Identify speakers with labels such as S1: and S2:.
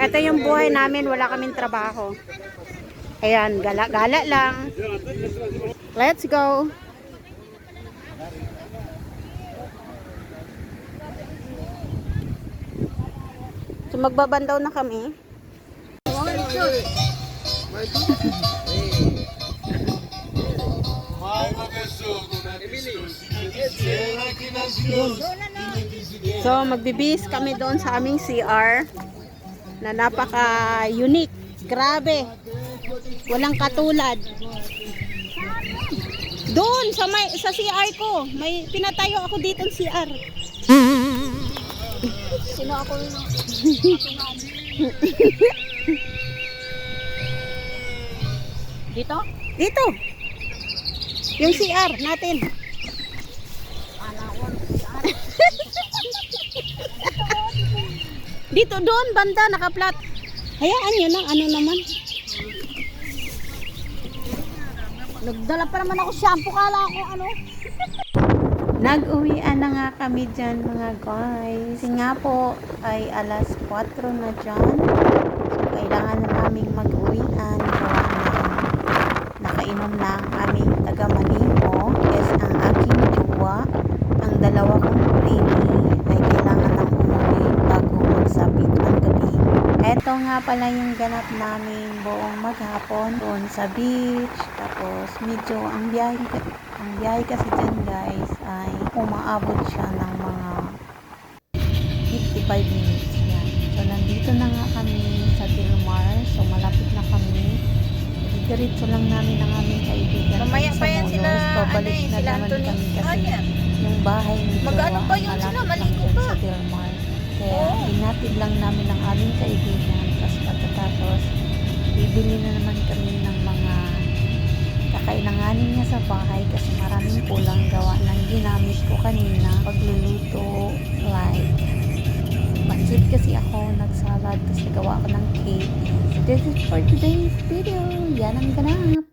S1: Ito yung buhay namin, wala kaming trabaho. Ayan, gala-gala lang. Let's go. So magbabandaw na kami. So magbibis kami doon sa aming CR na napaka-unique. Grabe. Walang katulad. Doon sa CR ko, may pinatayo ako dito ng CR. Sino ako yun? Dito? Dito. Yung CR natin. Dito doon banda nakaplat. Hayaan nyo lang ano naman. Nagdala pa naman ako shampoo, kala ko ano. Nag-uwian na nga kami dyan mga guys. Kasi nga po ay alas 4 na dyan. So kailangan na naming mag-uwian. Nakainom na ang aming taga-Maniho. Yes, ang aking jowa. Ang dalawa kong baby ay kailangan ng umuwi bago magsabit ng gabi. Eto nga pala yung ganap namin buong maghapon doon sa beach. Tapos medyo ang biyahe kasi dyan guys ay umaabot siya ng mga 55 minutes yan. So nandito na nga kami sa Del Mar. So malapit na kami. Diretso lang namin ang aming kaibigan.
S2: Mamaya pa yan sila,
S1: babalik na
S2: sila
S1: naman
S2: Anthony.
S1: kami kasi yung bahay ni
S2: Mag-ano
S1: Jowa
S2: pa yun sila,
S1: malapit
S2: maligo
S1: lang
S2: pa.
S1: sa Del Mar. Kaya pinatid lang namin ang aming kaibigan. Tapos pagkatapos bibili na naman kami ng mga kakailanganin niya sa bahay kasi maraming kulang gawa ng ginamit ko kanina pagluluto, like pansit kasi ako, nagsalad, tapos nagawa ko ng cake. So this is for today's video. Yan ang ganap.